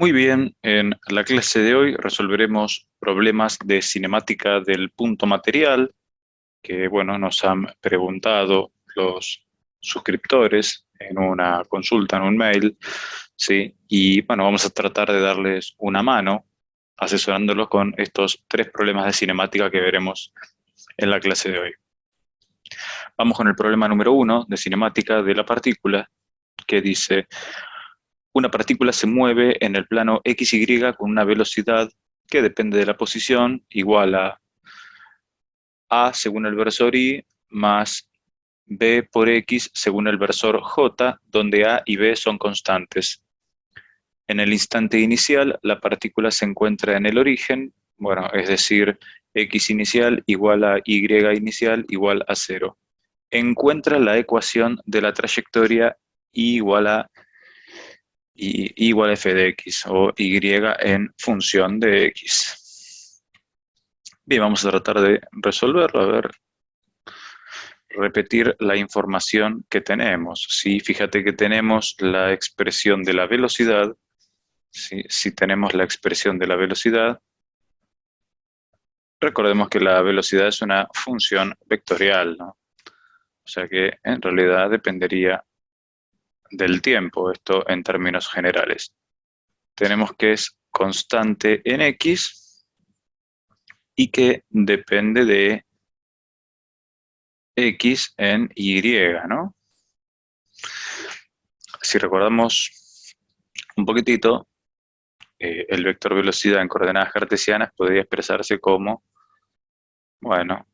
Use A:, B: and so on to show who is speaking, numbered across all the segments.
A: Muy bien, en la clase de hoy resolveremos problemas de cinemática del punto material que, bueno, nos han preguntado los suscriptores en una consulta, en un mail, ¿sí? Y, bueno, vamos a tratar de darles una mano asesorándolos con estos tres problemas de cinemática que veremos en la clase de hoy. Vamos con el problema número 1 de cinemática de la partícula, que dice: una partícula se mueve en el plano XY con una velocidad que depende de la posición, igual a según el versor Y más B por X según el versor J, donde A y B son constantes. En el instante inicial, la partícula se encuentra en el origen, bueno, es decir, X inicial igual a Y inicial igual a 0. Encuentra la ecuación de la trayectoria Y igual a f de x o y en función de x. Bien, vamos a tratar de resolverlo. A ver, repetir la información que tenemos. ¿Sí? Fíjate que tenemos la expresión de la velocidad. ¿Sí? Si tenemos la expresión de la velocidad, recordemos que la velocidad es una función vectorial, ¿no? O sea que en realidad dependería del tiempo, esto en términos generales. Tenemos que es constante en x y que depende de x en y, ¿no? Si recordamos un poquitito, el vector velocidad en coordenadas cartesianas podría expresarse como, bueno,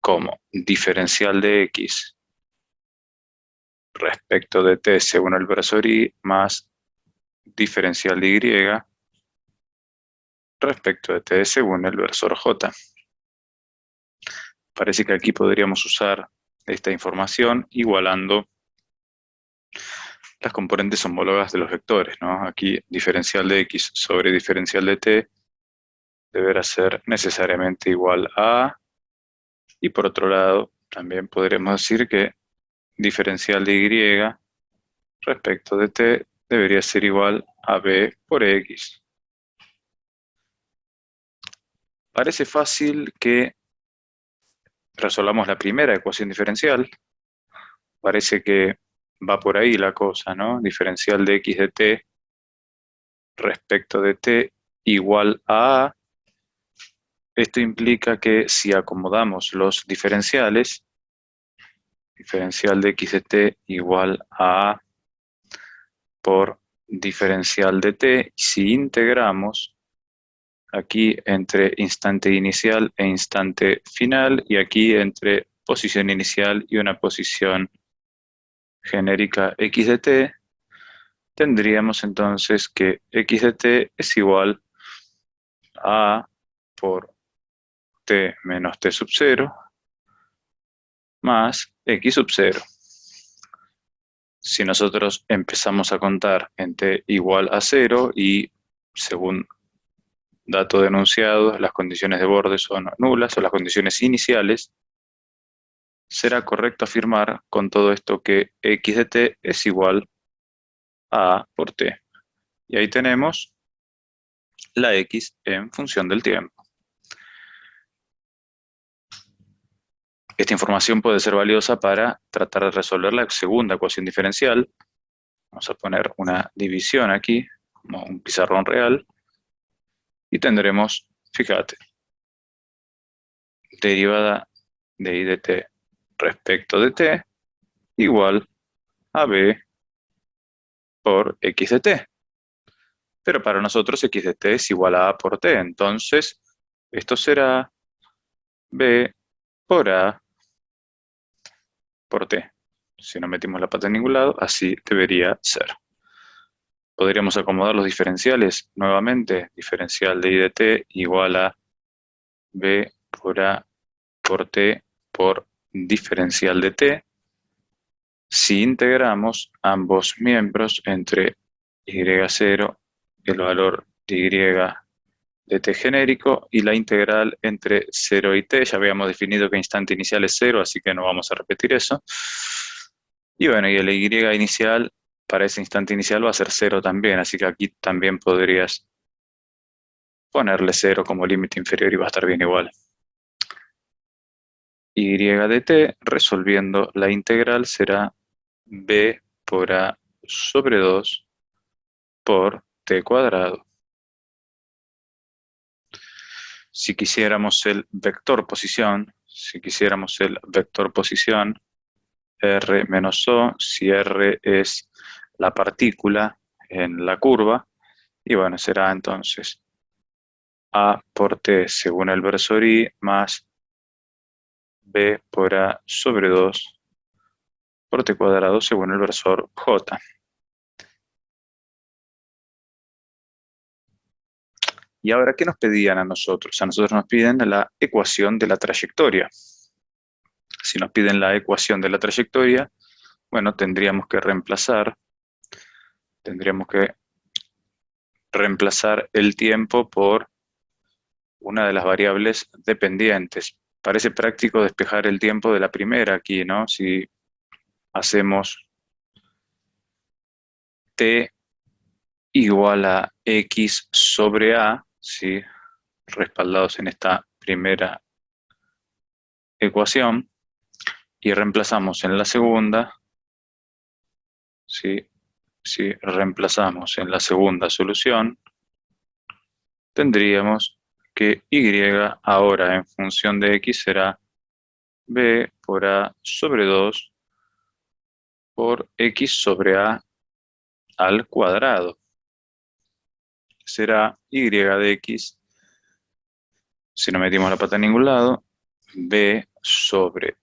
A: como diferencial de x respecto de t según el versor y más diferencial de y respecto de t según el versor j. Parece que aquí podríamos usar esta información igualando las componentes homólogas de los vectores, ¿no? Aquí diferencial de x sobre diferencial de t deberá ser necesariamente igual a A, y por otro lado también podremos decir que diferencial de y respecto de t debería ser igual a b por x. Parece fácil que resolvamos la primera ecuación diferencial. Parece que va por ahí la cosa, ¿no? Diferencial de x de t respecto de t igual a A. Esto implica que si acomodamos los diferenciales, diferencial de x de t igual a A por diferencial de t, si integramos aquí entre instante inicial e instante final, y aquí entre posición inicial y una posición genérica x de t, tendríamos entonces que x de t es igual a por t menos t sub 0 más x sub 0. Si nosotros empezamos a contar en t igual a 0 y según dato denunciado, las condiciones de borde son nulas o las condiciones iniciales, será correcto afirmar con todo esto que x de t es igual a A por t. Y ahí tenemos la x en función del tiempo. Esta información puede ser valiosa para tratar de resolver la segunda ecuación diferencial. Vamos a poner una división aquí, como un pizarrón real, y tendremos, fíjate, derivada de y de t respecto de t igual a b por x de t. Pero para nosotros x de t es igual a A por t. Entonces, esto será b por A por t. Si no metimos la pata en ningún lado, así debería ser. Podríamos acomodar los diferenciales nuevamente. Diferencial de y de t igual a b por A por t por diferencial de t. Si integramos ambos miembros entre y0, el valor de y de t genérico, y la integral entre 0 y t, ya habíamos definido que instante inicial es 0, así que no vamos a repetir eso. Y bueno, y el y inicial para ese instante inicial va a ser 0 también, así que aquí también podrías ponerle 0 como límite inferior y va a estar bien igual. Y de t, resolviendo la integral, será b por a sobre 2 por t cuadrado. Si quisiéramos el vector posición, R menos O, si R es la partícula en la curva, y bueno, será entonces A por T según el versor I más B por A sobre 2 por T cuadrado según el versor J. Y ahora, ¿qué nos pedían a nosotros? A nosotros nos piden la ecuación de la trayectoria. Si nos piden la ecuación de la trayectoria, bueno, tendríamos que reemplazar el tiempo por una de las variables dependientes. Parece práctico despejar el tiempo de la primera aquí, ¿no? Si hacemos t igual a x sobre a, ¿sí? Respaldados en esta primera ecuación, y reemplazamos en la segunda, ¿sí? Si reemplazamos en la segunda solución, tendríamos que y ahora en función de x será b por a sobre 2 por x sobre a al cuadrado. Será y de x, si no metimos la pata en ningún lado, b sobre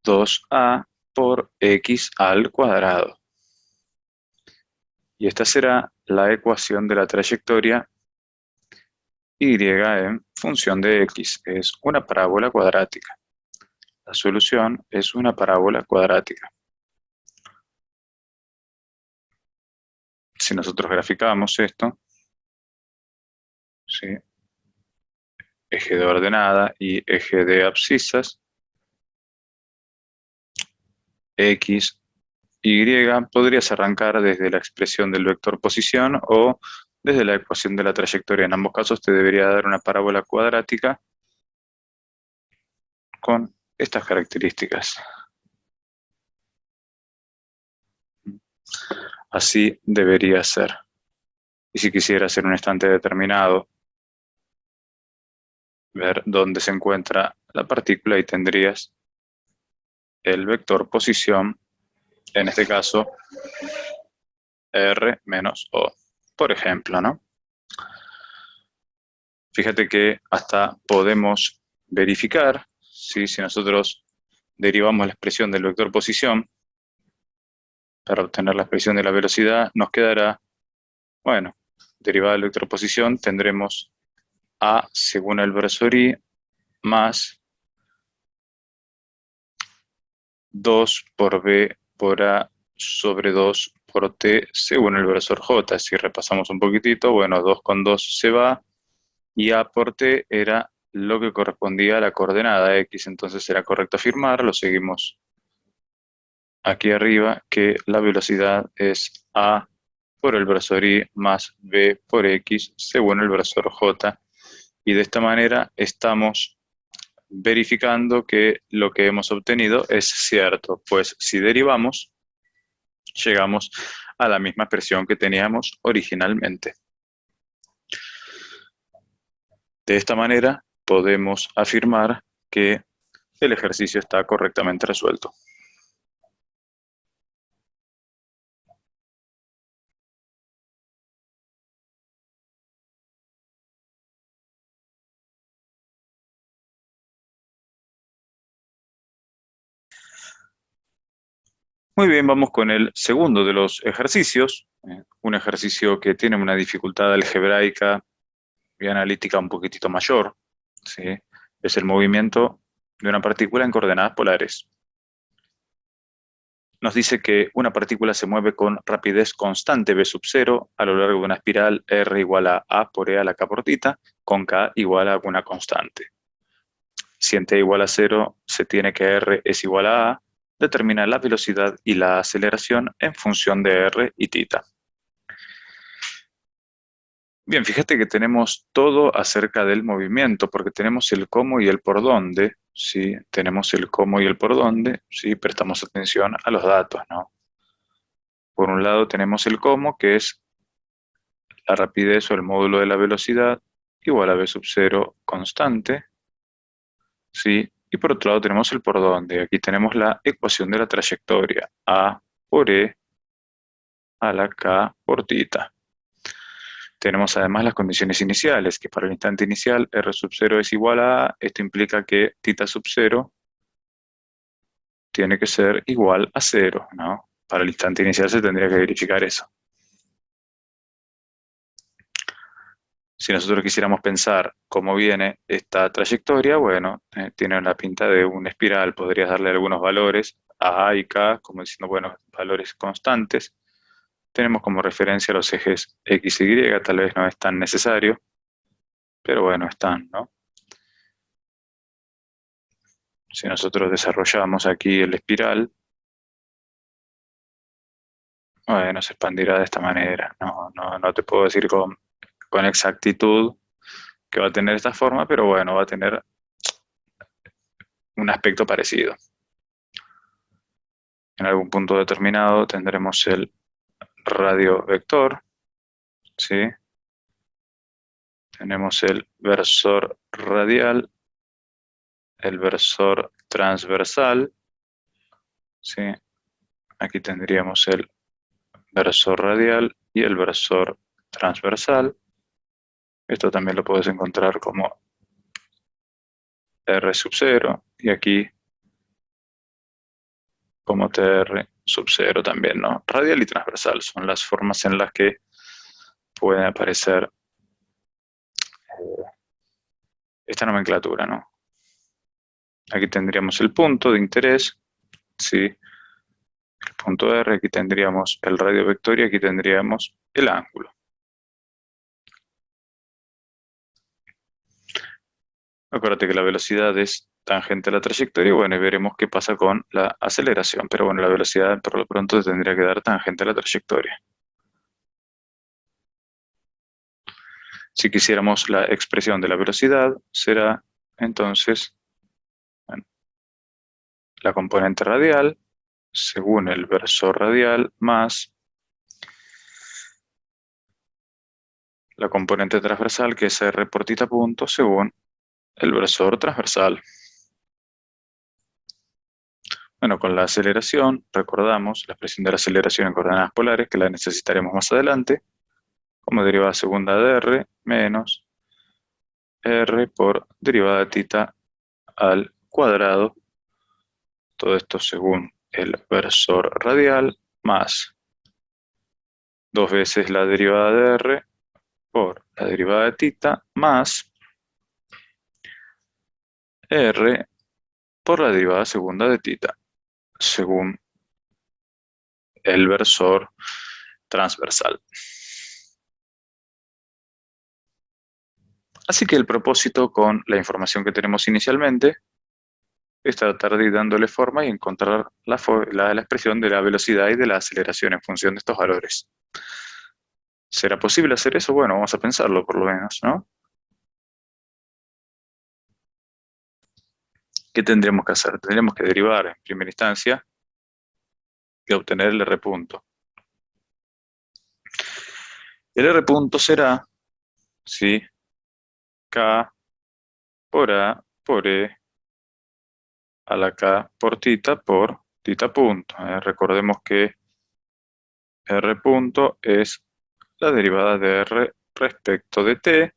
A: 2a por x al cuadrado. Y esta será la ecuación de la trayectoria y en función de x. Es una parábola cuadrática. La solución es una parábola cuadrática. Si nosotros graficamos esto, ¿sí? Eje de ordenada y eje de abscisas, x, y, podrías arrancar desde la expresión del vector posición o desde la ecuación de la trayectoria. En ambos casos te debería dar una parábola cuadrática con estas características. Así debería ser. Y si quisieras en un instante determinado ver dónde se encuentra la partícula, y tendrías el vector posición, en este caso R menos O, por ejemplo, ¿no? Fíjate que hasta podemos verificar, ¿sí? Si nosotros derivamos la expresión del vector posición para obtener la expresión de la velocidad, nos quedará, bueno, derivada del vector posición, tendremos A según el versor I más 2 por B por A sobre 2 por T según el versor J. Si repasamos un poquitito, bueno, 2 con 2 se va, y A por T era lo que correspondía a la coordenada X, entonces será correcto afirmar, lo seguimos aquí arriba, que la velocidad es A por el versor Y más B por X según el versor J, y de esta manera estamos verificando que lo que hemos obtenido es cierto, pues si derivamos, llegamos a la misma expresión que teníamos originalmente. De esta manera podemos afirmar que el ejercicio está correctamente resuelto. Muy bien, vamos con el segundo de los ejercicios, un ejercicio que tiene una dificultad algebraica y analítica un poquitito mayor, ¿sí? Es el movimiento de una partícula en coordenadas polares. Nos dice que una partícula se mueve con rapidez constante v sub 0 a lo largo de una espiral r igual a por e a la k por tita, con k igual a una constante. Si en t igual a 0 se tiene que r es igual a determina la velocidad y la aceleración en función de r y θ. Bien, fíjate que tenemos todo acerca del movimiento, porque tenemos el cómo y el por dónde, ¿sí? Tenemos el cómo y el por dónde, ¿sí? Prestamos atención a los datos, ¿no? Por un lado tenemos el cómo, que es la rapidez o el módulo de la velocidad, igual a v sub 0 constante, ¿sí? Y por otro lado tenemos el por dónde. Aquí tenemos la ecuación de la trayectoria, a por e a la k por θ. Tenemos además las condiciones iniciales, que para el instante inicial r sub 0 es igual a, esto implica que θ sub 0 tiene que ser igual a 0, ¿no? Para el instante inicial se tendría que verificar eso. Si nosotros quisiéramos pensar cómo viene esta trayectoria, bueno, tiene la pinta de una espiral, podrías darle algunos valores a y k, como diciendo, bueno, valores constantes. Tenemos como referencia los ejes x y y, tal vez no es tan necesario, pero bueno, están, ¿no? Si nosotros desarrollamos aquí el espiral, bueno, se expandirá de esta manera. No te puedo decir con exactitud que va a tener esta forma, pero bueno, va a tener un aspecto parecido. En algún punto determinado tendremos el radio vector, ¿sí? Tenemos el versor radial, el versor transversal, ¿sí? Aquí tendríamos el versor radial y el versor transversal. Esto también lo puedes encontrar como R sub 0 y aquí como TR sub 0 también, ¿no? Radial y transversal son las formas en las que puede aparecer esta nomenclatura, ¿no? Aquí tendríamos el punto de interés, ¿sí? El punto R, aquí tendríamos el radio vector y aquí tendríamos el ángulo. Acuérdate que la velocidad es tangente a la trayectoria, bueno, y veremos qué pasa con la aceleración, pero bueno, la velocidad por lo pronto tendría que dar tangente a la trayectoria. Si quisiéramos la expresión de la velocidad, será entonces, bueno, la componente radial según el versor radial más la componente transversal, que es r por θ punto, según el versor transversal. Bueno, con la aceleración, recordamos la expresión de la aceleración en coordenadas polares, que la necesitaremos más adelante, como derivada segunda de r menos r por derivada de θ al cuadrado, todo esto según el versor radial, más 2 veces la derivada de r por la derivada de θ, más r por la derivada segunda de θ, según el versor transversal. Así que el propósito con la información que tenemos inicialmente es tratar de ir dándole forma y encontrar la expresión de la velocidad y de la aceleración en función de estos valores. ¿Será posible hacer eso? Bueno, vamos a pensarlo por lo menos, ¿no? ¿Qué tendríamos que hacer? Tendríamos que derivar en primera instancia y obtener el R punto. El R punto será, ¿sí? K por A por E a la K por θ punto. Recordemos que R punto es la derivada de R respecto de T,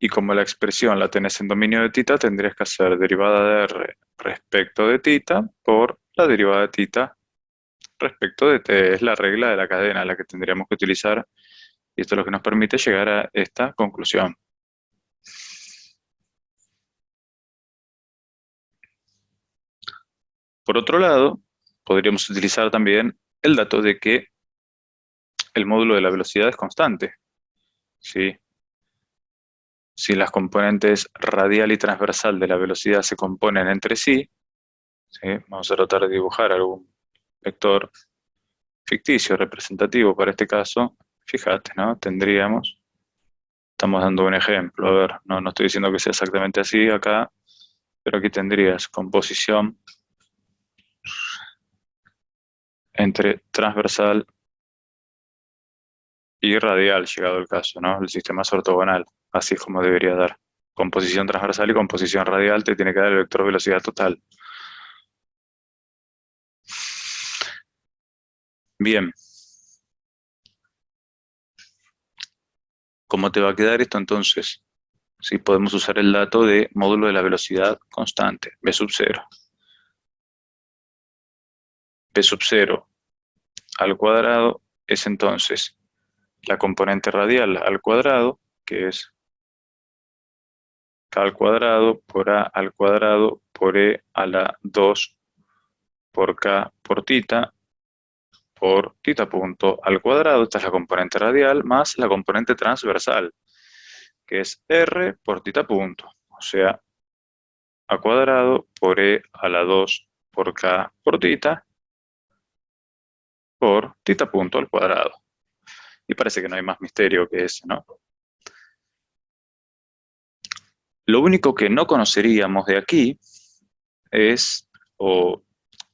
A: y como la expresión la tenés en dominio de θ, tendrías que hacer derivada de R respecto de θ por la derivada de θ respecto de T. Es la regla de la cadena la que tendríamos que utilizar, y esto es lo que nos permite llegar a esta conclusión. Por otro lado, podríamos utilizar también el dato de que el módulo de la velocidad es constante, ¿sí? Si las componentes radial y transversal de la velocidad se componen entre sí, ¿sí? Vamos a tratar de dibujar algún vector ficticio representativo para este caso. Fíjate, ¿no? Tendríamos, estamos dando un ejemplo, a ver, no estoy diciendo que sea exactamente así acá, pero aquí tendrías composición entre transversal y radial, llegado el caso, ¿no? El sistema es ortogonal, así es como debería dar. Composición transversal y composición radial te tiene que dar el vector velocidad total. Bien, ¿cómo te va a quedar esto entonces? Si podemos usar el dato de módulo de la velocidad constante, b sub 0. B sub 0 al cuadrado es entonces la componente radial al cuadrado, que es k al cuadrado por a al cuadrado por e a la 2 por k por tita punto al cuadrado. Esta es la componente radial más la componente transversal, que es r por tita punto, o sea, a cuadrado por e a la 2 por k por tita punto al cuadrado. Y parece que no hay más misterio que ese, ¿no? Lo único que no conoceríamos de aquí es, o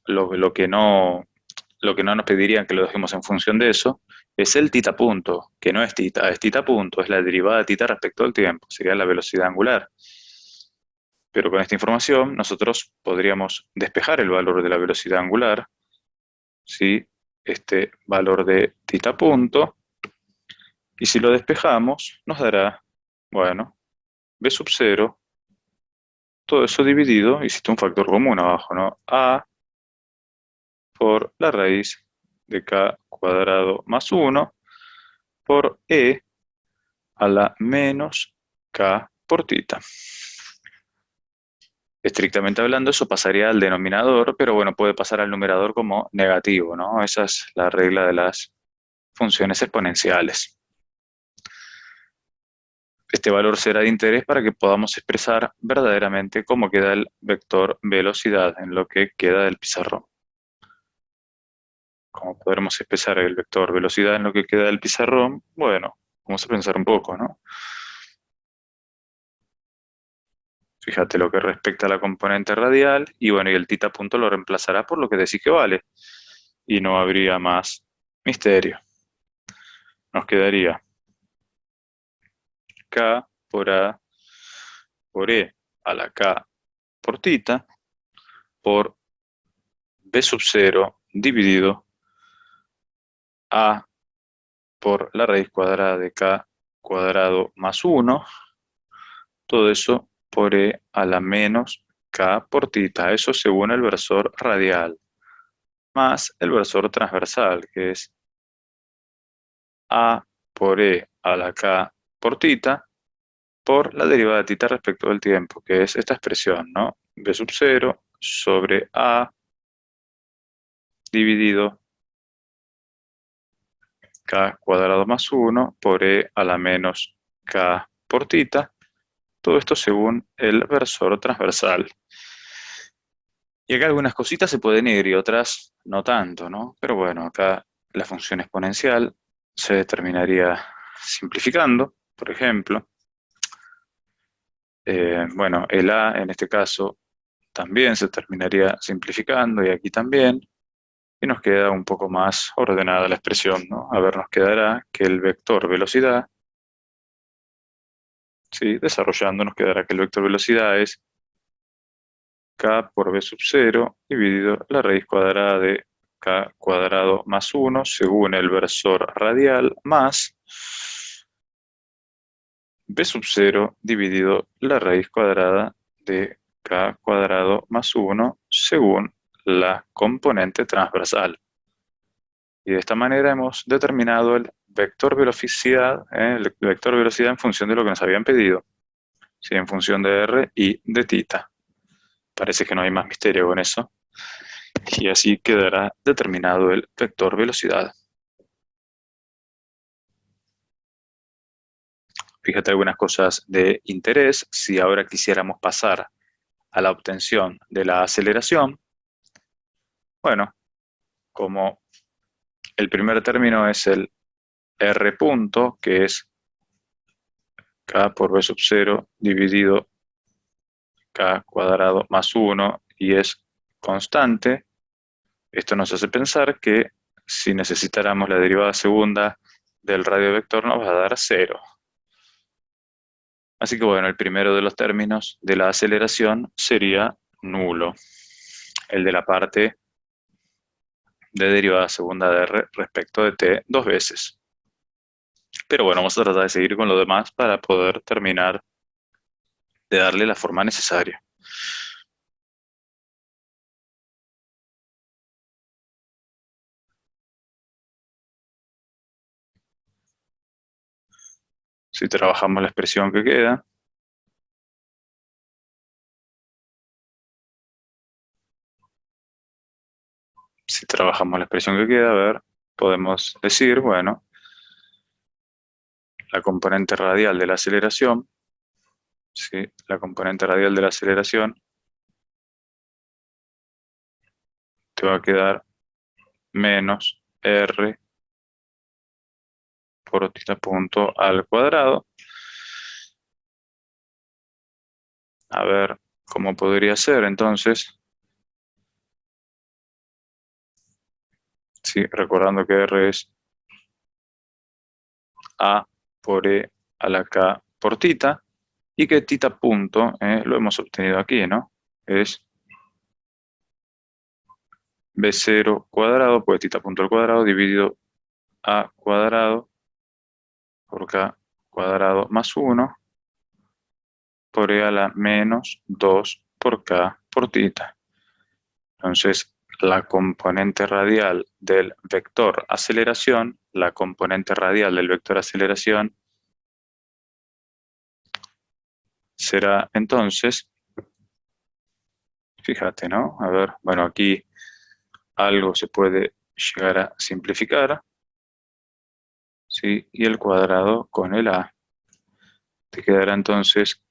A: lo que no nos pedirían que lo dejemos en función de eso, es el tita punto, que no es tita punto, es la derivada de tita respecto al tiempo, sería la velocidad angular. Pero con esta información nosotros podríamos despejar el valor de la velocidad angular, ¿sí? Este valor de tita punto, y si lo despejamos nos dará, bueno, b sub 0, todo eso dividido, hiciste un factor común abajo, ¿no? A por la raíz de k cuadrado más 1 por e a la menos k por tita. Estrictamente hablando, eso pasaría al denominador, pero bueno, puede pasar al numerador como negativo, ¿no? Esa es la regla de las funciones exponenciales. Este valor será de interés para que podamos expresar verdaderamente cómo queda el vector velocidad en lo que queda del pizarrón. ¿Cómo podremos expresar el vector velocidad en lo que queda del pizarrón? Bueno, vamos a pensar un poco, ¿no? Fíjate lo que respecta a la componente radial, y bueno, y el tita punto lo reemplazará por lo que decís que vale, y no habría más misterio. Nos quedaría k por a por e a la k por tita por b sub 0 dividido a por la raíz cuadrada de k cuadrado más 1, todo eso por e a la menos k por tita, eso según el versor radial, más el versor transversal, que es a por e a la k por tita, por la derivada de tita respecto del tiempo, que es esta expresión, ¿no? B sub 0 sobre a dividido k cuadrado más 1 por e a la menos k por tita, todo esto según el versor transversal. Y acá algunas cositas se pueden ir y otras no tanto, ¿no? Pero bueno, acá la función exponencial se determinaría simplificando, por ejemplo. Bueno, el a en este caso también se terminaría simplificando y aquí también. Y nos queda un poco más ordenada la expresión, ¿no? A ver, nos quedará que el vector velocidad, ¿sí? Desarrollando nos quedará que el vector velocidad es k por b sub 0 dividido la raíz cuadrada de k cuadrado más 1 según el versor radial más b sub 0 dividido la raíz cuadrada de k cuadrado más 1 según la componente transversal. Y de esta manera hemos determinado el vector velocidad, el vector velocidad en función de lo que nos habían pedido, ¿sí? En función de r y de tita. Parece que no hay más misterio con eso. Y así quedará determinado el vector velocidad. Fíjate algunas cosas de interés. Si ahora quisiéramos pasar a la obtención de la aceleración, Bueno, como el primer término es el R punto, que es K por B sub 0 dividido K cuadrado más 1 y es constante, esto nos hace pensar que si necesitáramos la derivada segunda del radio vector nos va a dar 0. Así que bueno, el primero de los términos de la aceleración sería nulo, el de la parte de derivada segunda de R respecto de t dos veces. Pero bueno, vamos a tratar de seguir con lo demás para poder terminar de darle la forma necesaria. Si trabajamos la expresión que queda, a ver, podemos decir, bueno, la componente radial de la aceleración, ¿sí? La componente radial de la aceleración te va a quedar menos r por θ punto al cuadrado. A ver cómo podría ser entonces. Sí, recordando que r es a por e a la k por θ, y que θ punto, lo hemos obtenido aquí, ¿no? Es b0 cuadrado, pues θ punto al cuadrado, dividido a cuadrado por k cuadrado más 1, por e a la menos 2 por k por θ. Entonces, la componente radial del vector aceleración, será entonces, fíjate, ¿no? A ver, bueno, aquí algo se puede llegar a simplificar, ¿sí? Y el cuadrado con el a. Te quedará entonces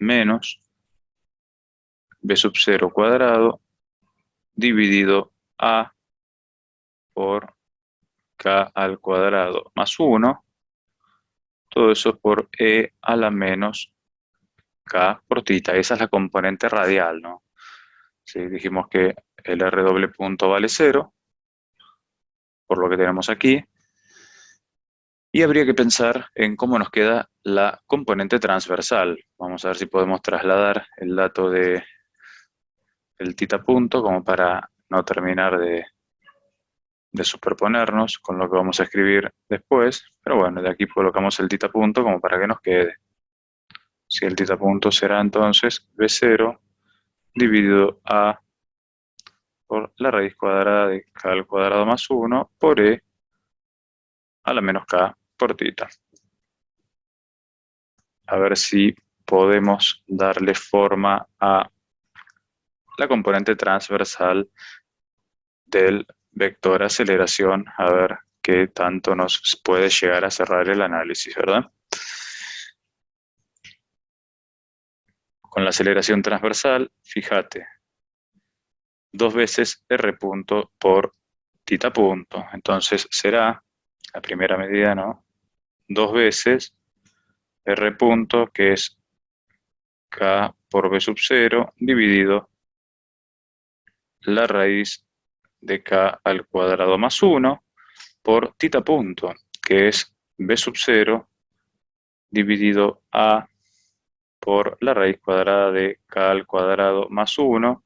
A: menos b sub 0 cuadrado dividido a por k al cuadrado más 1, todo eso por e a la menos k por θ. Esa es la componente radial, ¿no? Sí, dijimos que el r doble punto vale 0, por lo que tenemos aquí, y habría que pensar en cómo nos queda la componente transversal. Vamos a ver si podemos trasladar el dato de el θ punto como para no terminar de superponernos con lo que vamos a escribir después, pero bueno, de aquí colocamos el θ punto como para que nos quede. Si el θ punto será entonces b0 dividido a por la raíz cuadrada de k al cuadrado más 1 por e a la menos k por θ. A ver si podemos darle forma a la componente transversal del vector aceleración, a ver qué tanto nos puede llegar a cerrar el análisis, ¿verdad? Con la aceleración transversal, fíjate, 2 veces r punto por θ punto. Entonces será, la primera medida, ¿no? 2 veces r punto, que es k por b sub 0, dividido la raíz de k al cuadrado más 1 por θ punto, que es b sub 0 dividido a por la raíz cuadrada de k al cuadrado más 1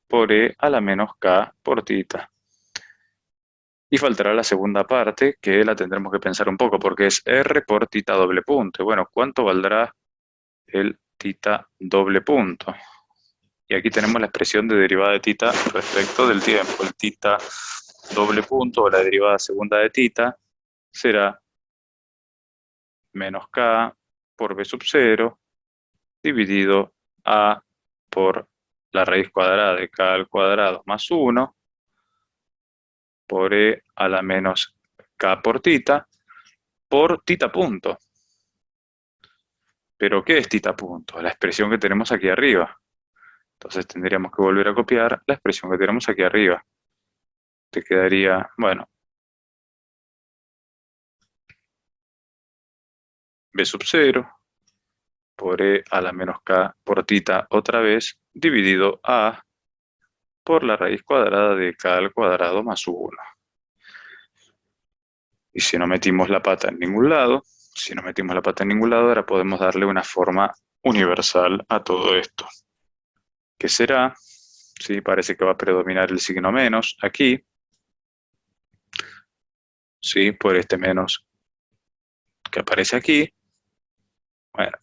A: por e a la menos k por θ. Y faltará la segunda parte, que la tendremos que pensar un poco, porque es r por θ doble punto. Y bueno, ¿cuánto valdrá el θ doble punto? Y aquí tenemos la expresión de derivada de θ respecto del tiempo. El θ doble punto, o la derivada segunda de θ, será menos k por b sub 0 dividido a por la raíz cuadrada de k al cuadrado más 1 por e a la menos k por θ punto. ¿Pero qué es θ punto? La expresión que tenemos aquí arriba. Entonces tendríamos que volver a copiar la expresión que tenemos aquí arriba. Te quedaría, bueno, b sub 0 por e a la menos k por tita otra vez, dividido a por la raíz cuadrada de k al cuadrado más 1. Y si no metimos la pata en ningún lado, ahora podemos darle una forma universal a todo esto. ¿Qué será? Sí, parece que va a predominar el signo menos aquí. Sí, por este menos que aparece aquí. Bueno,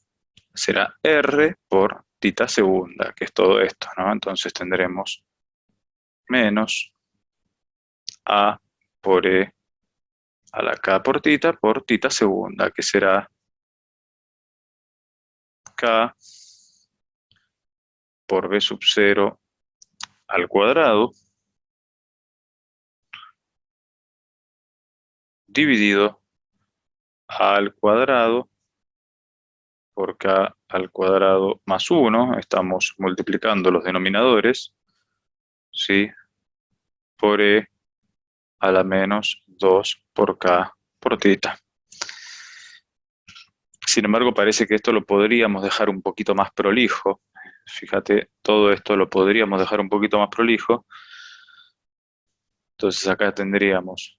A: será R por tita segunda, que es todo esto, ¿no? Entonces tendremos menos A por E a la K por tita segunda, que será K por B sub 0 al cuadrado dividido A al cuadrado por K al cuadrado más 1. Estamos multiplicando los denominadores, ¿sí? Por E a la menos 2 por K por tita. Sin embargo, parece que esto lo podríamos dejar un poquito más prolijo. Fíjate, todo esto lo podríamos dejar un poquito más prolijo. Entonces acá tendríamos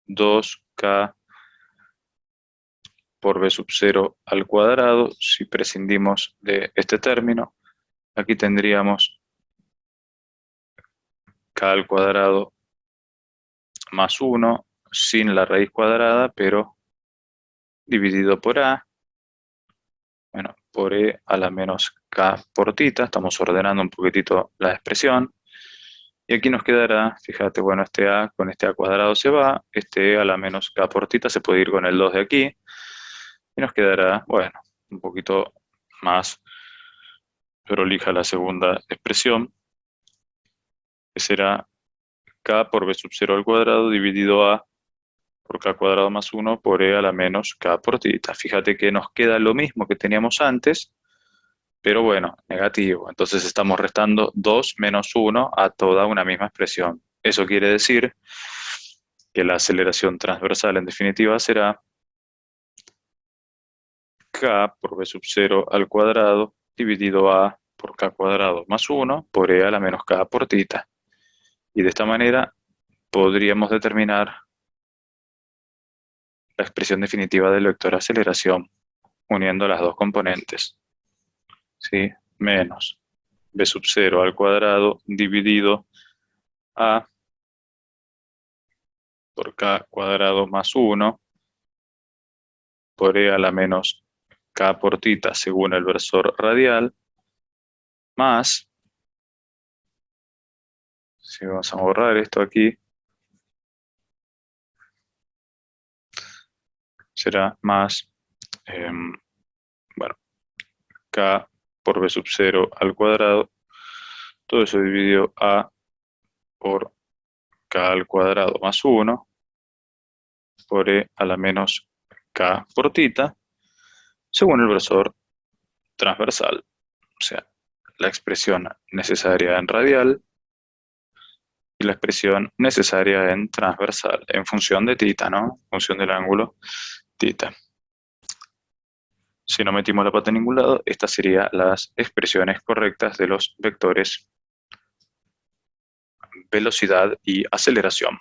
A: 2K por B sub 0 al cuadrado. Si prescindimos de este término, aquí tendríamos K al cuadrado más 1 sin la raíz cuadrada, pero dividido por A. Bueno, por E a la menos K por tita. Estamos ordenando un poquitito la expresión. Y aquí nos quedará, fíjate, bueno, este A con este A cuadrado se va, este E a la menos K por tita se puede ir con el 2 de aquí, y nos quedará, bueno, un poquito más prolija la segunda expresión, que será K por B sub 0 al cuadrado dividido A por K cuadrado más 1 por E a la menos K por tita. Fíjate que nos queda lo mismo que teníamos antes, pero bueno, negativo. Entonces estamos restando 2 menos 1 a toda una misma expresión. Eso quiere decir que la aceleración transversal en definitiva será K por B sub 0 al cuadrado dividido A por K cuadrado más 1 por E a la menos K por tita. Y de esta manera podríamos determinar la expresión definitiva del vector aceleración uniendo las dos componentes. ¿Sí? Menos B sub 0 al cuadrado dividido A por K cuadrado más 1 por E a la menos K por tita según el versor radial, más, si vamos a borrar esto aquí, será más, bueno, K por B sub 0 al cuadrado, todo eso dividido A por K al cuadrado más 1 por E a la menos K por tita, según el versor transversal, o sea, la expresión necesaria en radial y la expresión necesaria en transversal, en función de tita, ¿no? En función del ángulo tita. Si no metimos la pata en ningún lado, estas serían las expresiones correctas de los vectores velocidad y aceleración.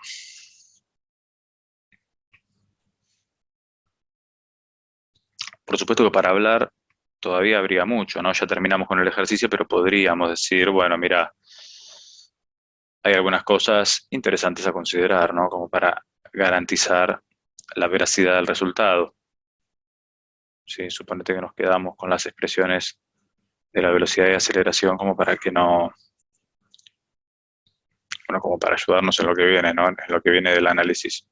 A: Por supuesto que para hablar todavía habría mucho, ¿no? Ya terminamos con el ejercicio, pero podríamos decir, bueno, mira, hay algunas cosas interesantes a considerar, ¿no? Como para garantizar la veracidad del resultado. ¿Sí? Suponete que nos quedamos con las expresiones de la velocidad y aceleración como para que no, bueno, como para ayudarnos en lo que viene, ¿no? En lo que viene del análisis.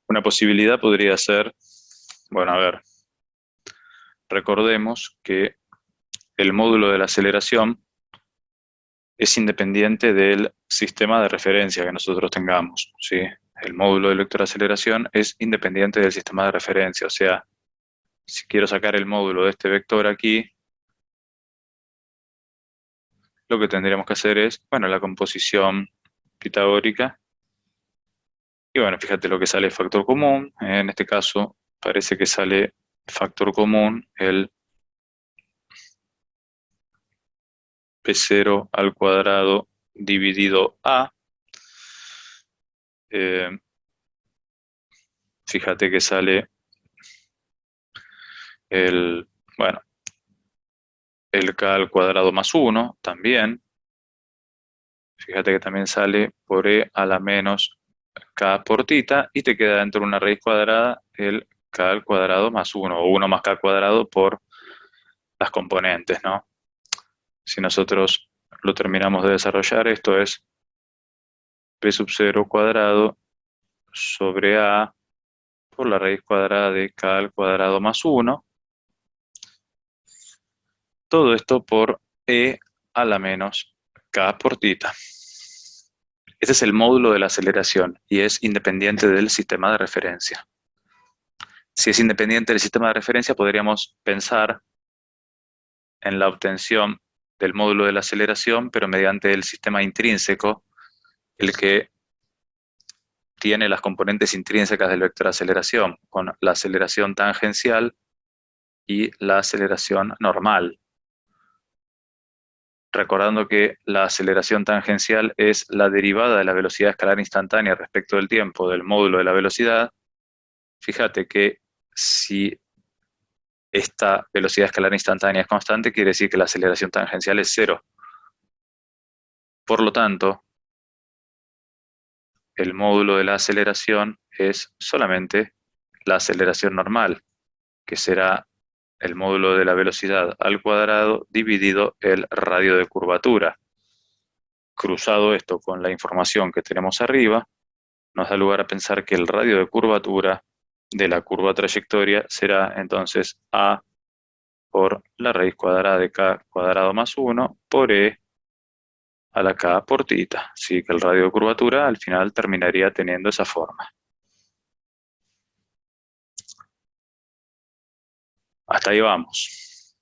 A: Una posibilidad podría ser, bueno, a ver, recordemos que el módulo de la aceleración es independiente del sistema de referencia que nosotros tengamos, ¿sí? El módulo del vector aceleración es independiente del sistema de referencia, o sea, si quiero sacar el módulo de este vector aquí, lo que tendríamos que hacer es, bueno, la composición pitagórica. Y bueno, fíjate lo que sale factor común. En este caso, parece que sale factor común el P0 al cuadrado dividido A. Eh, Fíjate que sale el, bueno, el K al cuadrado más 1 también. Fíjate que también sale por E a la menos K por tita y te queda dentro de una raíz cuadrada el K al cuadrado más 1 o 1 más K al cuadrado por las componentes, ¿no? Si nosotros lo terminamos de desarrollar, esto es P sub 0 cuadrado sobre A por la raíz cuadrada de K al cuadrado más 1. Todo esto por E a la menos K por tita. Este es el módulo de la aceleración y es independiente del sistema de referencia. Si es independiente del sistema de referencia, podríamos pensar en la obtención del módulo de la aceleración, pero mediante el sistema intrínseco, el que tiene las componentes intrínsecas del vector aceleración, con la aceleración tangencial y la aceleración normal. Recordando que la aceleración tangencial es la derivada de la velocidad escalar instantánea respecto del tiempo del módulo de la velocidad. Fíjate que si esta velocidad escalar instantánea es constante, quiere decir que la aceleración tangencial es cero. Por lo tanto, el módulo de la aceleración es solamente la aceleración normal, que será el módulo de la velocidad al cuadrado dividido el radio de curvatura. Cruzado esto con la información que tenemos arriba, nos da lugar a pensar que el radio de curvatura de la curva trayectoria será entonces A por la raíz cuadrada de K cuadrado más 1 por E a la K por tita. Así que el radio de curvatura al final terminaría teniendo esa forma. Hasta ahí vamos.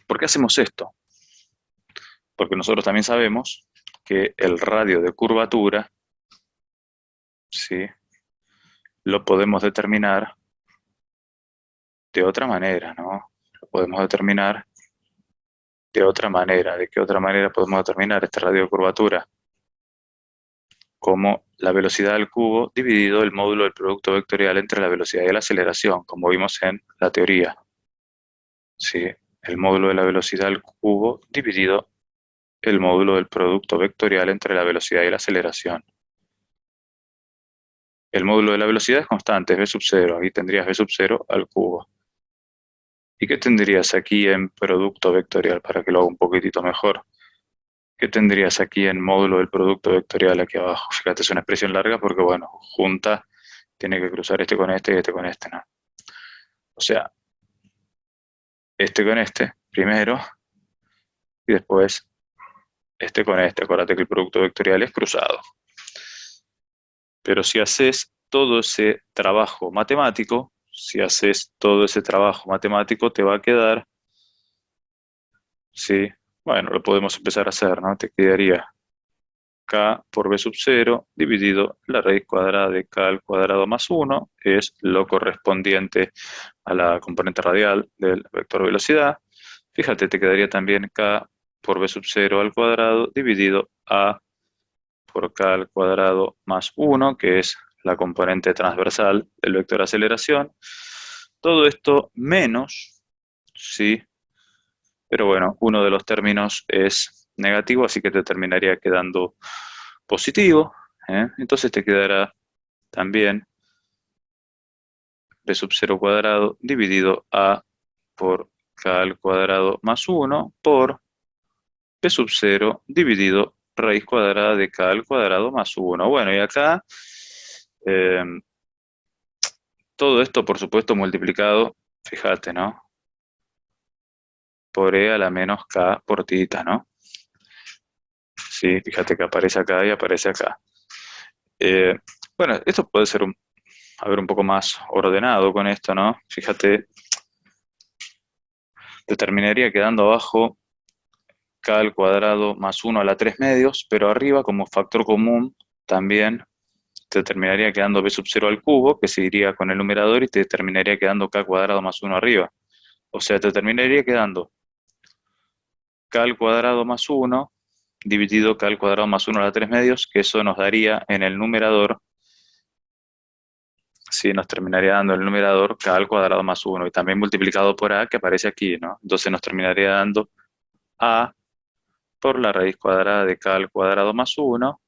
A: ¿Por qué hacemos esto? Porque nosotros también sabemos que el radio de curvatura, ¿sí?, lo podemos determinar de otra manera, ¿no? Lo podemos determinar de otra manera. ¿De qué otra manera podemos determinar este radio de curvatura? Como la velocidad al cubo dividido el módulo del producto vectorial entre la velocidad y la aceleración, como vimos en la teoría. ¿Sí? El módulo de la velocidad al cubo dividido el módulo del producto vectorial entre la velocidad y la aceleración. El módulo de la velocidad es constante, es v sub 0. Ahí tendrías v sub 0 al cubo. ¿Y qué tendrías aquí en producto vectorial? Para que lo haga un poquitito mejor. ¿Qué tendrías aquí en módulo del producto vectorial aquí abajo? Fíjate, es una expresión larga porque, bueno, junta, tiene que cruzar este con este y este con este, ¿no? O sea, este con este primero y después este con este. Acuérdate que el producto vectorial es cruzado. Pero si haces todo ese trabajo matemático, te va a quedar, ¿sí? Bueno, lo podemos empezar a hacer, ¿no? Te quedaría K por V sub 0 dividido la raíz cuadrada de K al cuadrado más 1, es lo correspondiente a la componente radial del vector velocidad. Fíjate, te quedaría también K por V sub 0 al cuadrado dividido A por K al cuadrado más 1, que es la componente transversal del vector aceleración. Todo esto menos, ¿sí? Pero bueno, uno de los términos es negativo, así que te terminaría quedando positivo, ¿eh? Entonces te quedará también b sub 0 cuadrado dividido a por k al cuadrado más 1 por b sub 0 dividido raíz cuadrada de k al cuadrado más 1. Bueno, y acá eh, todo esto, por supuesto, multiplicado, fíjate, ¿no?, por e a la menos k por tita, ¿no? Sí, fíjate que aparece acá y aparece acá. Bueno, esto puede ser a ver, un poco más ordenado con esto, ¿no? Fíjate, te terminaría quedando abajo k al cuadrado más 1 a la 3 medios, pero arriba como factor común también te terminaría quedando b sub 0 al cubo, que se iría con el numerador y te terminaría quedando k cuadrado más 1 arriba. O sea, te terminaría quedando k al cuadrado más 1 dividido k al cuadrado más 1 a la 3 medios, que eso nos daría en el numerador, sí, nos terminaría dando el numerador k al cuadrado más 1 y también multiplicado por a, que aparece aquí, ¿no? Entonces nos terminaría dando a por la raíz cuadrada de k al cuadrado más 1,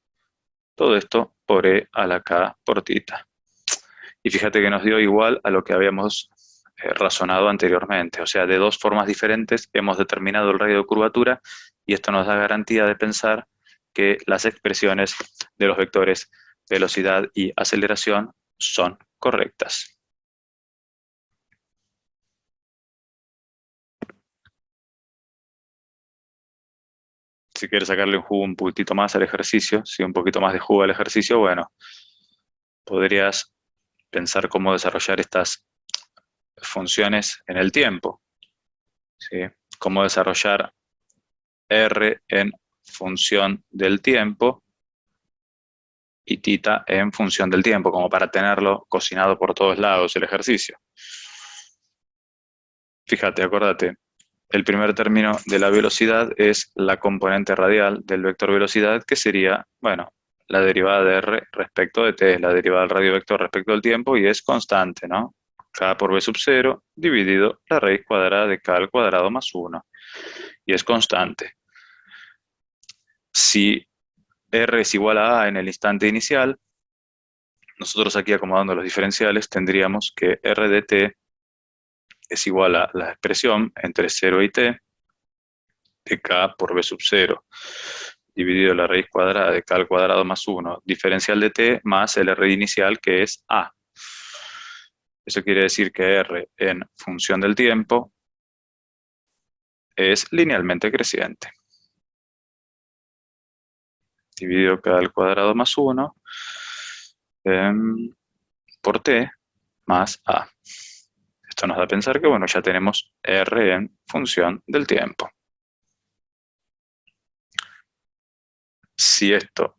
A: todo esto por e a la k por tita. Y fíjate que nos dio igual a lo que habíamos razonado anteriormente. O sea, de dos formas diferentes hemos determinado el radio de curvatura y esto nos da garantía de pensar que las expresiones de los vectores velocidad y aceleración son correctas. Si quieres sacarle un jugo un poquitito más al ejercicio, si un poquito más de jugo al ejercicio, bueno, podrías pensar cómo desarrollar estas funciones en el tiempo, ¿sí? Cómo desarrollar R en función del tiempo y tita en función del tiempo, como para tenerlo cocinado por todos lados el ejercicio. Fíjate, acordate, el primer término de la velocidad es la componente radial del vector velocidad, que sería, bueno, la derivada de R respecto de t, la derivada del radio vector respecto del tiempo, y es constante, ¿no? K por b sub 0 dividido la raíz cuadrada de k al cuadrado más 1, y es constante. Si R es igual a en el instante inicial, nosotros aquí acomodando los diferenciales tendríamos que R de t es igual a la expresión entre 0 y t de k por b sub 0 dividido la raíz cuadrada de k al cuadrado más 1 diferencial de t más el R inicial, que es a. Eso quiere decir que R en función del tiempo es linealmente creciente. Dividido k al cuadrado más 1 por t más a. Esto nos da a pensar que, bueno, ya tenemos R en función del tiempo. Si esto,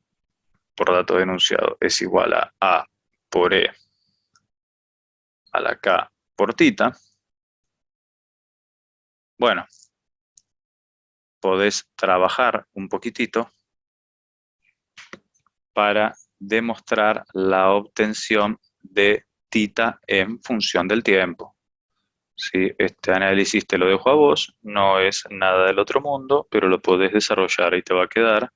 A: por dato denunciado, es igual a por E a la K por tita, bueno, podés trabajar un poquitito para demostrar la obtención de tita en función del tiempo. ¿Sí? Este análisis te lo dejo a vos, no es nada del otro mundo, pero lo podés desarrollar y te va a quedar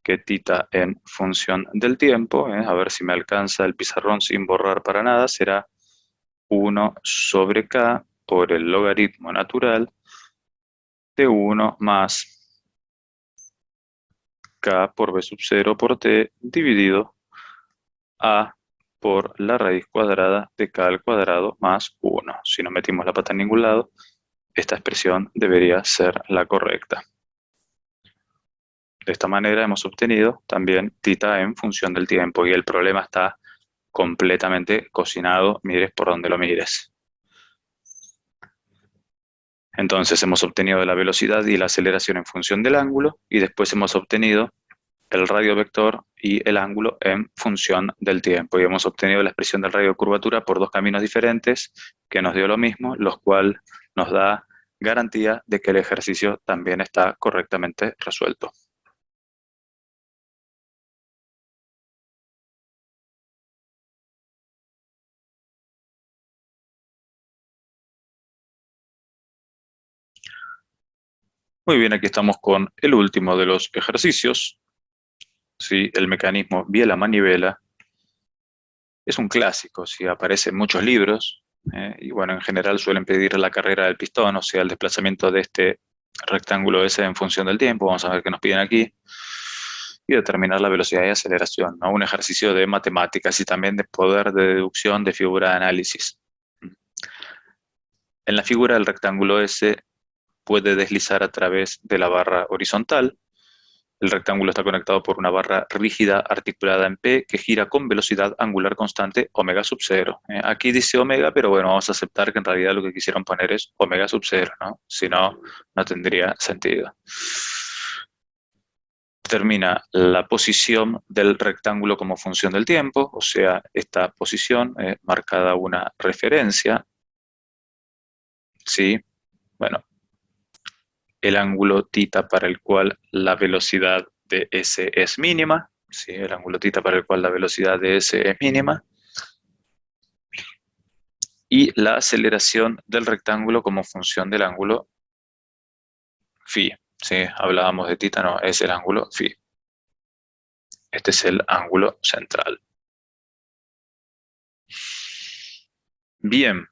A: que tita en función del tiempo, a ver si me alcanza el pizarrón sin borrar para nada, será 1 sobre k por el logaritmo natural de 1 más k por b sub 0 por t dividido a por la raíz cuadrada de k al cuadrado más 1. Si no metimos la pata en ningún lado, esta expresión debería ser la correcta. De esta manera hemos obtenido también tita en función del tiempo y el problema está completamente cocinado, mires por donde lo mires. Entonces hemos obtenido la velocidad y la aceleración en función del ángulo y después hemos obtenido el radio vector y el ángulo en función del tiempo. Y hemos obtenido la expresión del radio de curvatura por dos caminos diferentes que nos dio lo mismo, lo cual nos da garantía de que el ejercicio también está correctamente resuelto. Muy bien, aquí estamos con el último de los ejercicios. ¿Sí? El mecanismo biela-manivela es un clásico, ¿sí? Aparece en muchos libros, y bueno, en general suelen pedir la carrera del pistón, o sea, el desplazamiento de este rectángulo S en función del tiempo. Vamos a ver qué nos piden aquí. Y determinar la velocidad y aceleración, ¿no? Un ejercicio de matemáticas y también de poder de deducción de figura de análisis. En la figura, el rectángulo S puede deslizar a través de la barra horizontal El rectángulo está conectado por una barra rígida articulada en P que gira con velocidad angular constante omega sub 0. Aquí dice omega, pero bueno, vamos a aceptar que en realidad lo que quisieron poner es omega sub 0, ¿no? Si no, no tendría sentido. Determina la posición del rectángulo como función del tiempo, o sea, esta posición marcada una referencia, ¿sí? Bueno, el ángulo θ para el cual la velocidad de S es mínima, ¿sí? El ángulo θ para el cual la velocidad de S es mínima, y la aceleración del rectángulo como función del ángulo φ, ¿sí? Hablábamos de θ, no, es el ángulo φ. Este es el ángulo central. Bien,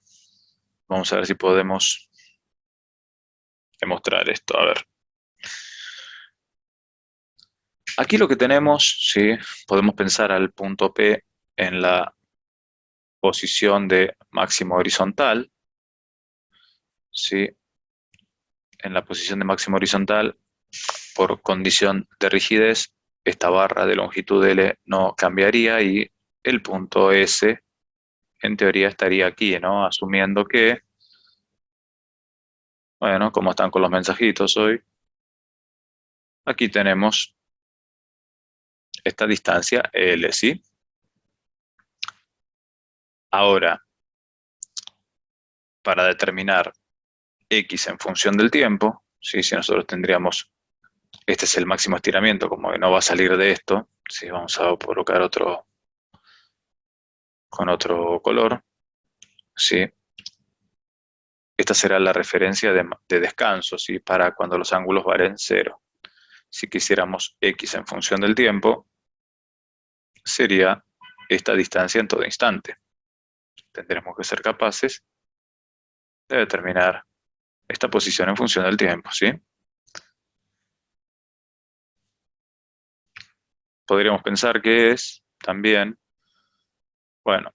A: vamos a ver si podemos demostrar esto. A ver. Aquí lo que tenemos, ¿sí? Podemos pensar al punto P en la posición de máximo horizontal, ¿sí? En la posición de máximo horizontal, por condición de rigidez, esta barra de longitud L no cambiaría y el punto S, en teoría, estaría aquí, ¿no? Asumiendo que, bueno, como están con los mensajitos hoy, aquí tenemos esta distancia L, ¿sí? Ahora, para determinar X en función del tiempo, ¿sí? Si nosotros tendríamos, este es el máximo estiramiento, como que no va a salir de esto, ¿sí? Vamos a colocar otro con otro color, ¿sí? Esta será la referencia de descanso, ¿sí? Para cuando los ángulos valen 0. Si quisiéramos X en función del tiempo, sería esta distancia en todo instante. Tendremos que ser capaces de determinar esta posición en función del tiempo, ¿sí? Podríamos pensar que es también, bueno,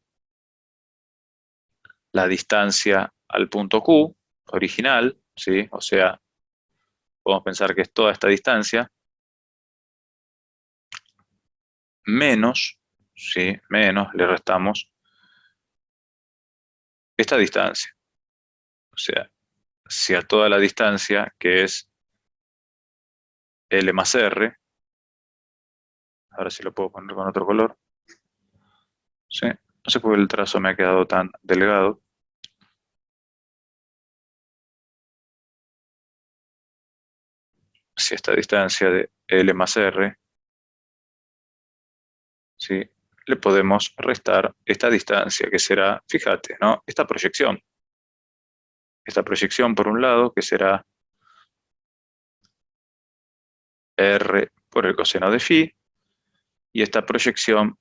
A: la distancia al punto Q original, ¿sí? O sea, podemos pensar que es toda esta distancia menos, ¿sí? Menos, le restamos esta distancia. O sea, si a toda la distancia, que es L más R, ahora sí lo puedo poner con otro color, ¿sí? No sé por qué el trazo me ha quedado tan delgado. Si esta distancia de L más R, ¿sí? Le podemos restar esta distancia, que será, fíjate, ¿no? Esta proyección. Esta proyección por un lado, que será R por el coseno de phi, y esta proyección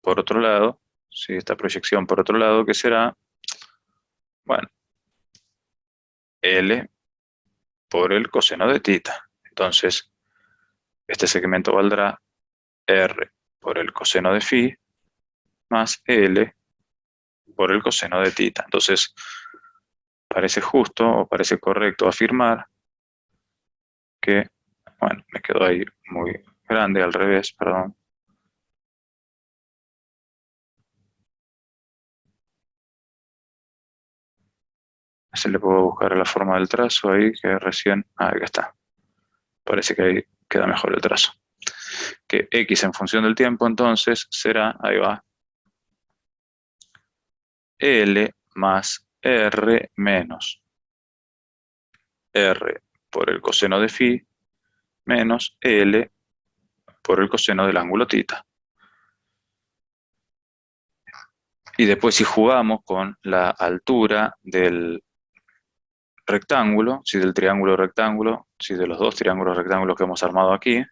A: por otro lado, ¿sí? Esta proyección por otro lado, que será, bueno, L por el coseno de θ. Entonces, este segmento valdrá R por el coseno de phi más L por el coseno de θ. Entonces, parece justo o parece correcto afirmar que, bueno, me quedó ahí muy grande, al revés, perdón. Se le puedo buscar la forma del trazo ahí, que recién, ahí está. Parece que ahí queda mejor el trazo. Que X en función del tiempo, entonces, será, ahí va, L más R menos R por el coseno de phi menos L por el coseno del ángulo θ. Y después si jugamos con la altura del rectángulo, si del triángulo rectángulo, si de los dos triángulos rectángulos que hemos armado aquí,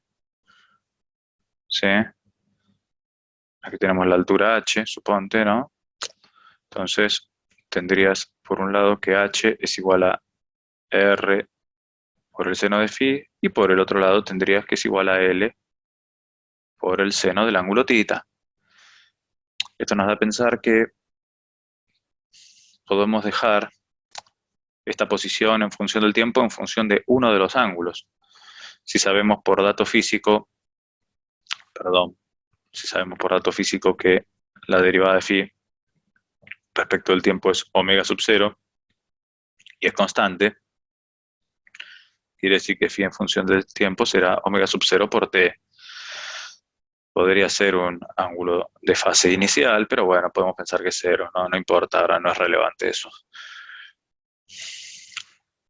A: ¿sí? Aquí tenemos la altura h, suponte, ¿no? Entonces tendrías por un lado que h es igual a r por el seno de phi, y por el otro lado tendrías que es igual a l por el seno del ángulo θ. Esto nos da a pensar que podemos dejar esta posición en función del tiempo en función de uno de los ángulos. Si sabemos por dato físico, si sabemos por dato físico que la derivada de phi respecto del tiempo es omega sub 0 y es constante, quiere decir que phi en función del tiempo será omega sub 0 por t. Podría ser un ángulo de fase inicial, pero bueno, podemos pensar que es 0, no importa, ahora no es relevante eso.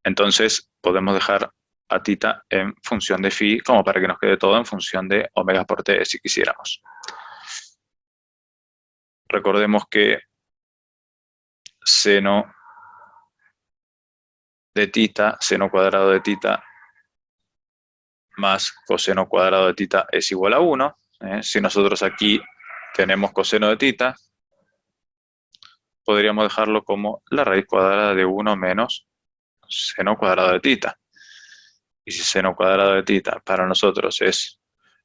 A: Entonces podemos dejar a θ en función de phi como para que nos quede todo en función de omega por t si quisiéramos. Recordemos que seno de θ, seno cuadrado de θ más coseno cuadrado de θ es igual a 1. Si nosotros aquí tenemos coseno de θ, podríamos dejarlo como la raíz cuadrada de 1 menos seno cuadrado de θ. Y si seno cuadrado de θ para nosotros es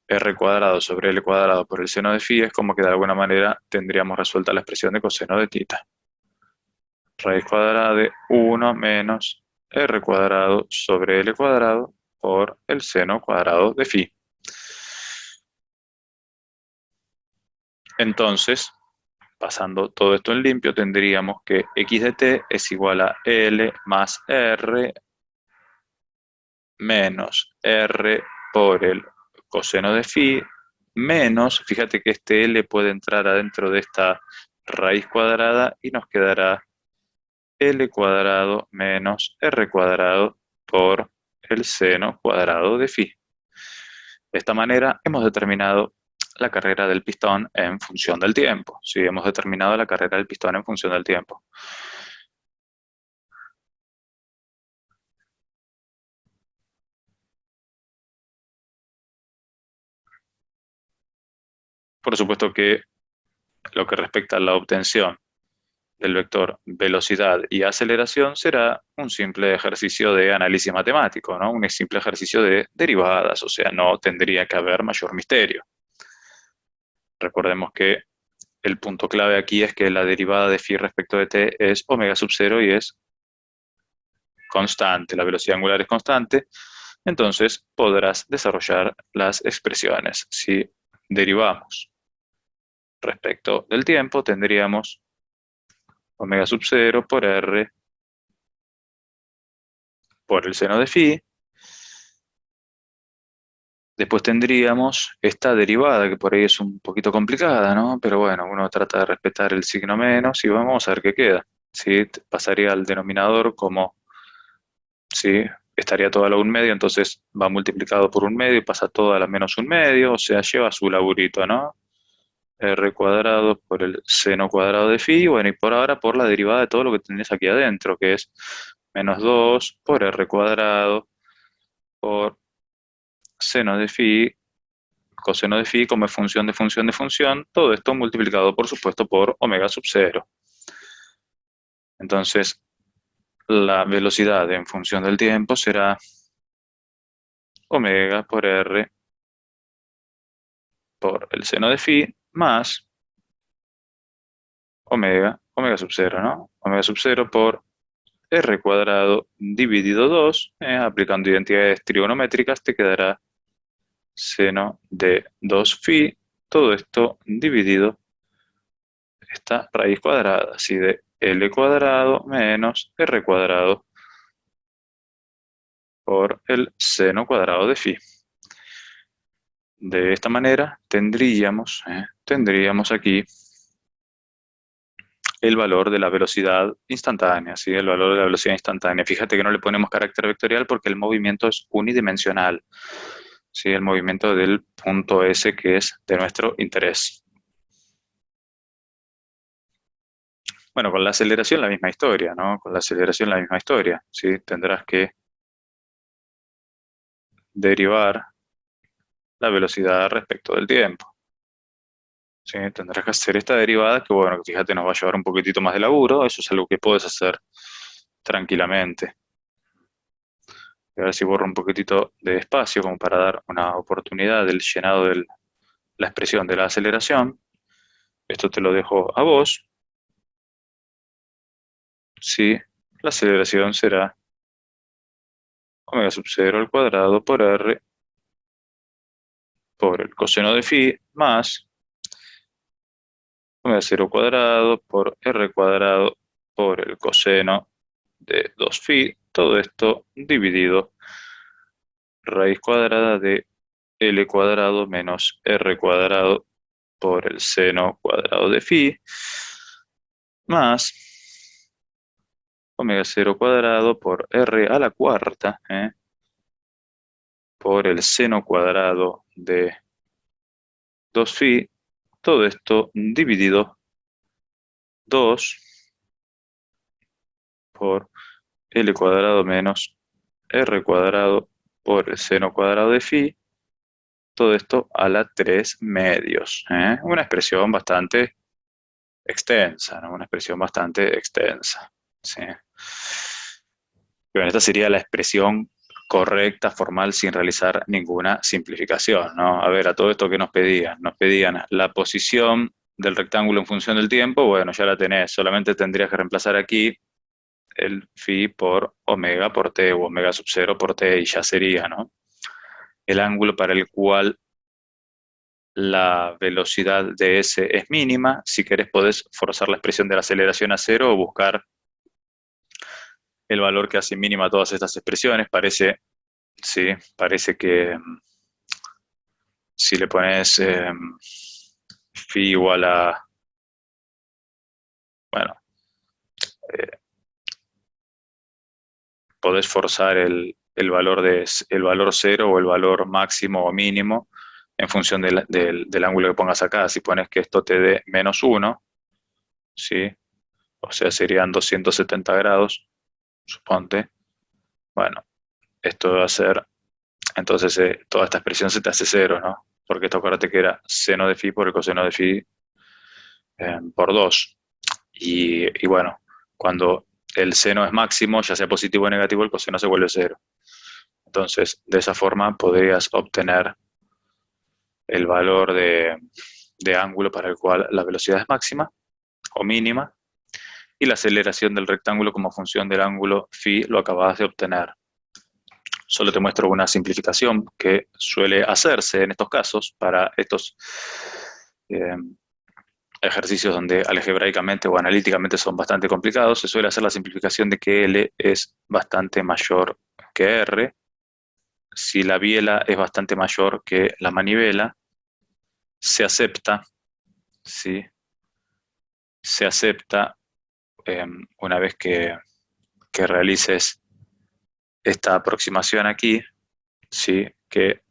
A: r cuadrado sobre l cuadrado por el seno de phi, es como que de alguna manera tendríamos resuelta la expresión de coseno de θ. Raíz cuadrada de 1 menos r cuadrado sobre l cuadrado por el seno cuadrado de phi. Entonces, pasando todo esto en limpio, tendríamos que x de t es igual a L más R menos R por el coseno de phi menos, fíjate que este L puede entrar adentro de esta raíz cuadrada y nos quedará L cuadrado menos R cuadrado por el seno cuadrado de phi. De esta manera hemos determinado la carrera del pistón en función del tiempo. Sí, hemos determinado la carrera del pistón en función del tiempo. Por supuesto que lo que respecta a la obtención del vector velocidad y aceleración será un simple ejercicio de análisis matemático, ¿no? Un simple ejercicio de derivadas, o sea, no tendría que haber mayor misterio. Recordemos que el punto clave aquí es que la derivada de phi respecto de t es omega sub 0 y es constante, la velocidad angular es constante, entonces podrás desarrollar las expresiones. Si derivamos respecto del tiempo, tendríamos omega sub 0 por r por el seno de phi. Después tendríamos esta derivada, que por ahí es un poquito complicada, ¿no? Pero bueno, uno trata de respetar el signo menos y vamos a ver qué queda. ¿Sí? Pasaría al denominador como, ¿sí? Estaría todo a la 1/2, entonces va multiplicado por 1/2 y pasa todo a la menos 1/2, o sea, lleva su laburito, ¿no? R cuadrado por el seno cuadrado de phi, bueno, y por ahora por la derivada de todo lo que tenés aquí adentro, que es menos 2 por R cuadrado por seno de phi, coseno de phi como es función de función de función, todo esto multiplicado, por supuesto, por omega sub 0. Entonces, la velocidad en función del tiempo será omega por R por el seno de phi más omega sub 0, ¿no? Omega sub 0 por R cuadrado dividido 2, aplicando identidades trigonométricas, te quedará seno de 2 phi, todo esto dividido esta raíz cuadrada, así de L cuadrado menos R cuadrado por el seno cuadrado de phi. De esta manera tendríamos aquí el valor de la velocidad instantánea, ¿sí? El valor de la velocidad instantánea. Fíjate que no le ponemos carácter vectorial porque el movimiento es unidimensional, ¿sí? El movimiento del punto S que es de nuestro interés. Bueno, con la aceleración la misma historia, ¿no? Con la aceleración la misma historia, ¿sí? Tendrás que derivar la velocidad respecto del tiempo. ¿Sí? Tendrás que hacer esta derivada que, bueno, fíjate, nos va a llevar un poquitito más de laburo. Eso es algo que puedes hacer tranquilamente. Y ahora sí borro un poquitito de espacio como para dar una oportunidad del llenado de la expresión de la aceleración. Esto te lo dejo a vos. Sí, la aceleración será omega sub 0 al cuadrado por r por el coseno de phi más omega 0 cuadrado por r cuadrado por el coseno de 2 phi. Todo esto dividido raíz cuadrada de L cuadrado menos R cuadrado por el seno cuadrado de phi, más omega 0 cuadrado por R a la cuarta, por el seno cuadrado de 2 phi, todo esto dividido 2 por L cuadrado menos R cuadrado por el seno cuadrado de phi, todo esto a la 3 medios. Una expresión bastante extensa, ¿no? Una expresión bastante extensa. ¿Sí? Bueno, esta sería la expresión correcta, formal, sin realizar ninguna simplificación, ¿no? A ver, a todo esto que nos pedían la posición del rectángulo en función del tiempo, bueno, ya la tenés, solamente tendrías que reemplazar aquí el phi por omega por t, o omega sub 0 por t, y ya sería, ¿no? El ángulo para el cual la velocidad de S es mínima. Si querés podés forzar la expresión de la aceleración a cero o buscar el valor que hace mínima todas estas expresiones. Parece, sí, parece que si le pones phi igual a, bueno, eh, podés forzar el valor el valor cero o el valor máximo o mínimo en función del ángulo que pongas acá. Si pones que esto te dé menos 1, ¿sí? O sea, serían 270 grados, suponte. Bueno, esto va a ser, entonces toda esta expresión se te hace cero, ¿no? Porque esto acuérdate que era seno de phi por el coseno de phi por 2. Y bueno, cuando el seno es máximo, ya sea positivo o negativo, el coseno se vuelve cero. Entonces, de esa forma podrías obtener el valor de ángulo para el cual la velocidad es máxima o mínima, y la aceleración del rectángulo como función del ángulo phi lo acabas de obtener. Solo te muestro una simplificación que suele hacerse en estos casos para estos eh, ejercicios donde algebraicamente o analíticamente son bastante complicados. Se suele hacer la simplificación de que L es bastante mayor que R. Si la biela es bastante mayor que la manivela, se acepta, ¿sí? Se acepta una vez que realices esta aproximación aquí, ¿sí? Que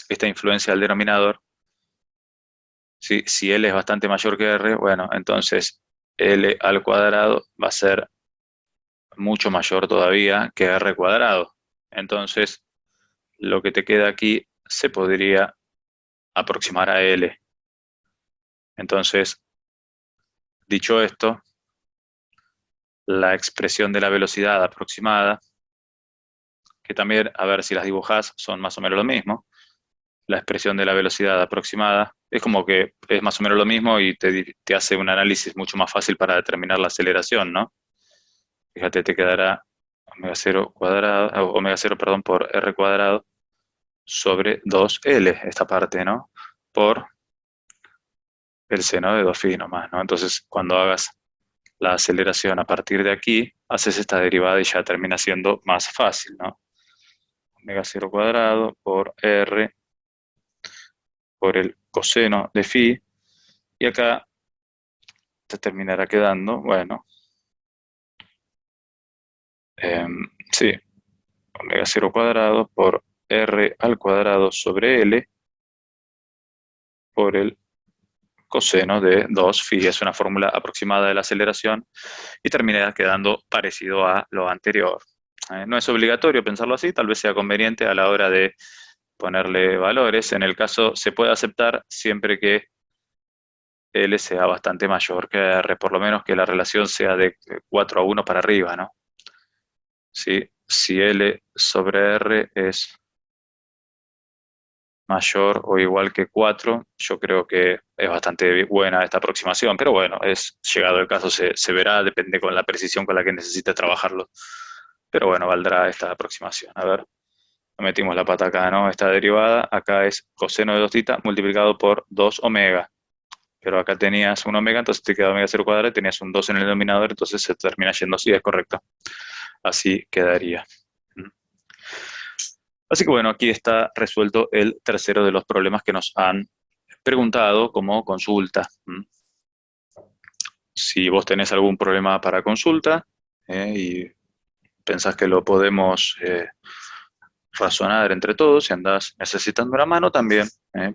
A: esta influencia del denominador, ¿sí? Si L es bastante mayor que R, bueno, entonces L al cuadrado va a ser mucho mayor todavía que R cuadrado. Entonces, lo que te queda aquí se podría aproximar a L. Entonces, dicho esto, la expresión de la velocidad aproximada, que también, a ver si las dibujás, son más o menos lo mismo. La expresión de la velocidad aproximada es como que es más o menos lo mismo y te hace un análisis mucho más fácil para determinar la aceleración, ¿no? Fíjate, te quedará omega 0 cuadrado, omega 0, perdón, por R cuadrado sobre 2L, esta parte, ¿no? Por el seno de 2 phi nomás, ¿no? Entonces, cuando hagas la aceleración a partir de aquí, haces esta derivada y ya termina siendo más fácil, ¿no? Omega 0 cuadrado por R por el coseno de phi, y acá te terminará quedando, bueno, sí, omega 0 cuadrado por R al cuadrado sobre L por el coseno de 2 phi. Es una fórmula aproximada de la aceleración y terminará quedando parecido a lo anterior. No es obligatorio pensarlo así, tal vez sea conveniente a la hora de ponerle valores. En el caso se puede aceptar siempre que L sea bastante mayor que R, por lo menos que la relación sea de 4:1 para arriba, ¿no? ¿Sí? Si L sobre R es mayor o igual que 4. Yo creo que es bastante buena esta aproximación, pero bueno, llegado el caso se verá, depende con la precisión con la que necesites trabajarlo. Pero bueno, valdrá esta aproximación. A ver, metimos la pata acá, ¿no? Esta derivada, acá es coseno de 2 θ multiplicado por 2 omega. Pero acá tenías un omega, entonces te queda omega 0 cuadrado y tenías un 2 en el denominador, entonces se termina yendo así, es correcto. Así quedaría. Así que bueno, aquí está resuelto el tercero de los problemas que nos han preguntado como consulta. Si vos tenés algún problema para consulta y pensás que lo podemos razonar entre todos y andás necesitando una mano, también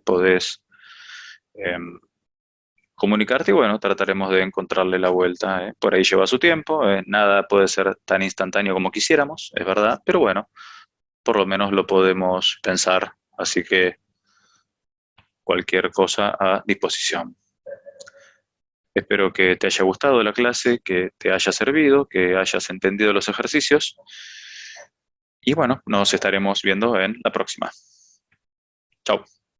A: podés comunicarte y bueno, trataremos de encontrarle la vuelta. Por ahí lleva su tiempo, nada puede ser tan instantáneo como quisiéramos, es verdad, pero bueno, por lo menos lo podemos pensar, así que cualquier cosa a disposición. Espero que te haya gustado la clase, que te haya servido, que hayas entendido los ejercicios y bueno, nos estaremos viendo en la próxima. Chao.